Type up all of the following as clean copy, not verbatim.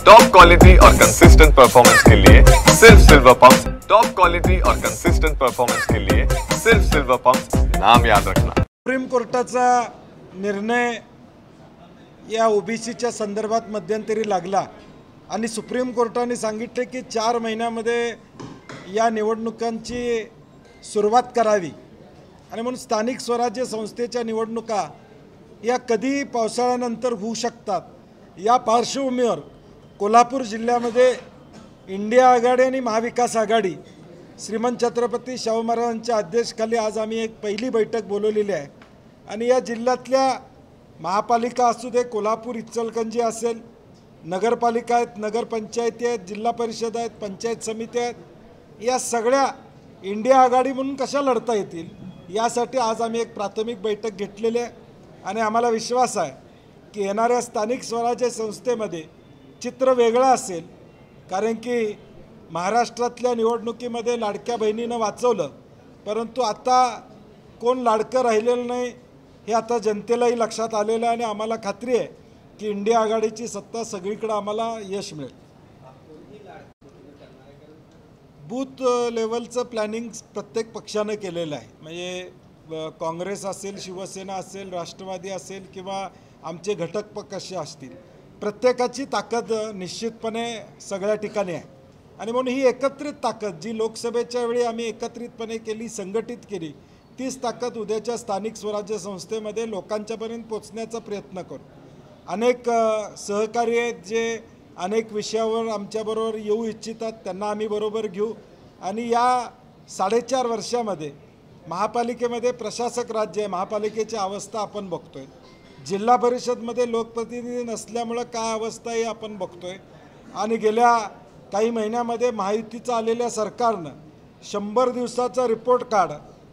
Top quality और consistent performance के लिए सिर्फ सिल्वर पंप्स। टॉप क्वालिटी और कंसिस्टेंट परफॉर्मेंस के लिए सिर्फ सिल्वर पंप्स, नाम याद रखना। सुप्रीम कोर्टाचा निर्णय या ओबीसीच्या संदर्भात मध्यंतरी लागला आणि सुप्रीम कोर्टाने सांगितले की 4 महिन्यामध्ये या निवडणुकांची सुरुवात करावी आणि म्हणून स्थानिक स्वराज्य संस्थेच्या निवडणुका या कधी पावसाळ्यानंतर होऊ शकतात। या पार्श्वभूमीवर कोल्हापूर जिल्ह्यामध्ये इंडिया आघाडी आणि महाविकास आघाडी श्रीमंत छत्रपती शाहू महाराजांच्या अध्यक्षतेखाली आज आम्ही एक पहिली बैठक बोलवलेली आहे आणि या जिल्ह्यातल्या महापालिका असू दे, कोल्हापूर इचलकरंजी असेल, नगरपालिका आहेत, नगरपंचायती आहेत, जिल्हा परिषद आहेत, पंचायत समिती आहेत, या सगळ्या इंडिया आघाडी म्हणून कशा लढता येतील यासाठी आज आम्ही एक प्राथमिक बैठक घेतलेली आहे आणि आम्हाला विश्वास आहे की येणाऱ्या स्थानिक स्वराज्य संस्थेमध्ये चित्र वेगळं असेल। कारण की महाराष्ट्रातल्या निवडणुकीमध्ये लाडक्या बहिणीनं वाचवलं, परंतु आता कोण लाडकं राहिलेलं नाही हे आता जनतेलाही लक्षात आलेलं आहे आणि आम्हाला खात्री आहे की इंडिया आघाडीची सत्ता सगळीकडे आम्हाला यश मिळेल। बूथ लेवलचं प्लॅनिंग प्रत्येक पक्षानं केलेलं आहे, म्हणजे काँग्रेस असेल, शिवसेना असेल, राष्ट्रवादी असेल किंवा आमचे घटक पक्ष असतील, प्रत्येकाची ताकद निश्चितपणे सगळ्या ठिकाणी आहे आणि म्हणून ही एकत्रित ताकद जी लोकसभेच्या वेळी आम्ही एकत्रितपणे केली, संघटित केली, तीच ताकद उद्याच्या स्थानिक स्वराज्य संस्थेमध्ये लोकांच्यापर्यंत पोचण्याचा प्रयत्न करू। अनेक सहकारी आहेत जे अनेक विषयावर आमच्याबरोबर येऊ इच्छितात, त्यांना आम्ही बरोबर घेऊ आणि या 4.5 वर्षामध्ये महापालिकेमध्ये प्रशासक राज्य आहे, महापालिकेची अवस्था आपण बघतोय, जिल्हा परिषदमध्ये लोकप्रतिनिधी नसल्यामुळे काय अवस्था आहे आपण बघतोय आणि गेल्या काही महिन्यामध्ये महायुतीचं आलेल्या सरकारनं 100 दिवसाचा रिपोर्ट कार्ड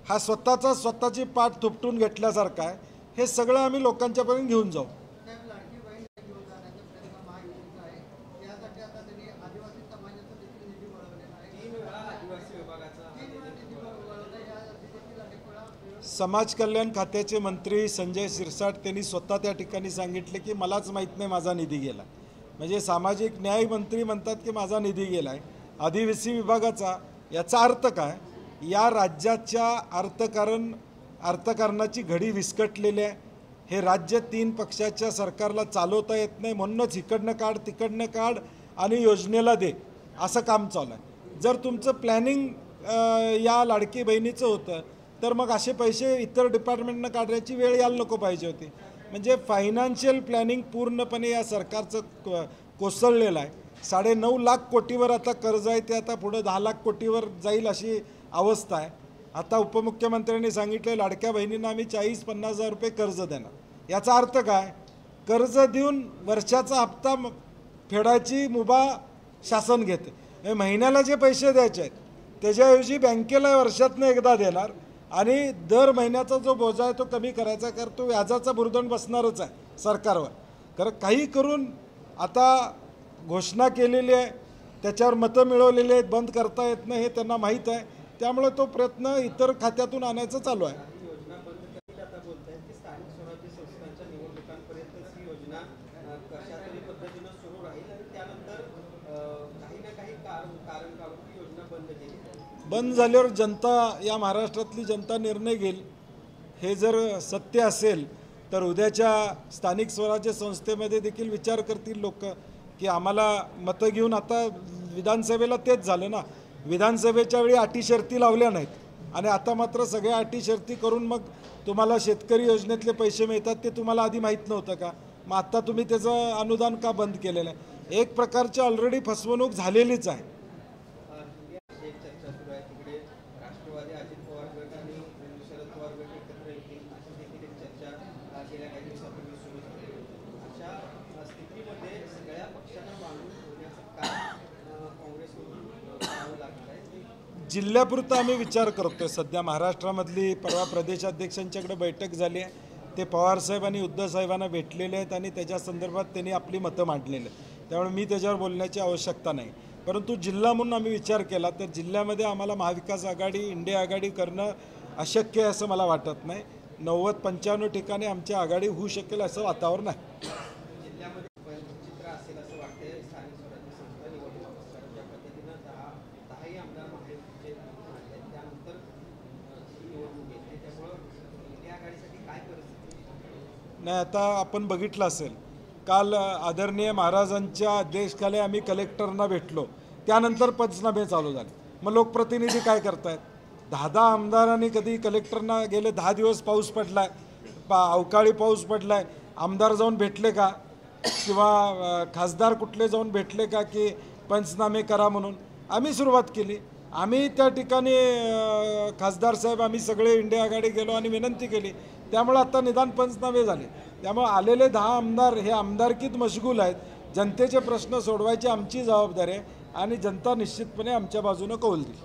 हा स्वतःची पाठ थोपटून घेतल्यासारखा आहे। हे सगळं आम्ही लोकांच्यापर्यंत घेऊन जाऊ। समाज कल्याण खात्याचे मंत्री संजय शिरसाट त्यांनी स्वतः त्या ठिकाणी सांगितले की मलाच माहीत नाही माझा निधी गेला, म्हणजे सामाजिक न्याय मंत्री म्हणतात की माझा निधी गेला आहे आदिवासी विभागाचा। याचा अर्थ काय? या राज्याच्या अर्थकारणाची घडी विस्कटलेली आहे। हे राज्य 3 पक्षाच्या सरकारला चालवता येत नाही, म्हणूनच इकडनं काढ तिकडनं काढ आणि योजनेला दे असं काम चालू आहे। जर तुमचं प्लॅनिंग या लाडकी बहिणीचं होतं तर मग असे पैसे इतर डिपार्टमेंटनं काढण्याची वेळ यायला नको पाहिजे होती। म्हणजे फायनान्शियल प्लॅनिंग पूर्णपणे या सरकारचं कोसळलेलं आहे। 9.5 लाख कोटीवर आता कर्ज आहे, ते आता पुढे 10 लाख कोटीवर जाईल अशी अवस्था आहे। आता उपमुख्यमंत्र्यांनी सांगितले लाडक्या बहिणींना आम्ही 40-50 हजार रुपये कर्ज देणार। याचा अर्थ काय? कर्ज देऊन वर्षाचा हप्ता फेडायची मुभा शासन घेते। महिन्याला जे पैसे द्यायचे आहेत त्याच्याऐवजी बँकेला वर्षातनं एकदा देणार आणि दर महिन्याचा जो बोजा आहे तो कमी करायचा, कारण तो व्याजाचा बुरदंड बसणारच आहे सरकारवर। कारण काही करून आता घोषणा केलेली आहे, त्याच्यावर मतं मिळवलेली आहेत, बंद करता येत नाही हे त्यांना माहीत आहे, त्यामुळे तो प्रयत्न इतर खात्यातून आणायचं चालू आहे। बंद झाल्यावर जनता, या महाराष्ट्रातली जनता निर्णय घेईल। हे जर सत्य असेल तर उद्याच्या स्थानिक स्वराज्य संस्थेमध्ये देखील विचार करतील लोक की आम्हाला मतं घेऊन, आता विधानसभेला तेच झालं ना, विधानसभेच्या वेळी अटी शर्ती लावल्या नाहीत आणि आता मात्र सगळ्या अटी शर्ती करून मग तुम्हाला शेतकरी योजनेतले पैसे मिळतात ते तुम्हाला आधी माहीत नव्हतं का? मग आता तुम्ही त्याचं अनुदान का बंद केलेलं आहे? एक प्रकारची ऑलरेडी फसवणूक झालेलीच आहे। जिल्ह्यापुरता आम्ही विचार करतोय सध्या। महाराष्ट्रामधली परवा प्रदेशाध्यक्षांच्याकडे बैठक झाली आहे, ते पवारसाहेब आणि उद्धव साहेबांना भेटलेले आहेत आणि त्याच्या संदर्भात त्यांनी आपली मतं मांडलेली आहेत, त्यामुळे मी त्याच्यावर बोलण्याची आवश्यकता नाही। परंतु जिल्हा म्हणून आम्ही विचार केला तर जिल्ह्यामध्ये आम्हाला महाविकास आघाडी, इंडिया आघाडी करणं अशक्य आहे असं मला वाटत नाही। 90-95 ठिकाणी आमची आघाडी होऊ शकेल असं वातावरण आहे। नाही आता आपण बघितलं असेल काल आदरणीय महाराजांच्या आदेशाखाली आम्ही कलेक्टरना भेटलो, त्यानंतर पंचनामे चालू झाले. मग लोकप्रतिनिधी काय करतायत? 10 आमदारांनी कधी कलेक्टरना गेले 10 दिवस पाऊस पडलाय, अवकाळी पाऊस पडलाय, आमदार जाऊन भेटले का? किंवा खासदार कुठले जाऊन भेटले का की पंचनामे करा म्हणून? आम्ही सुरुवात केली. आम्ही त्या ठिकाणी खासदार साहेब आम्ही सगळे इंडिया आघाडी गेलो आणि विनंती केली. त्यामुळे आता निदान पंचनामे झाले. त्यामुळे आलेले 10 आमदार हे आमदारकीत मशगूल आहेत. जनतेचे प्रश्न सोडवायची आमची जबाबदारी आहे आणि जनता निश्चितपणे आमच्या बाजूनं कौल देईल.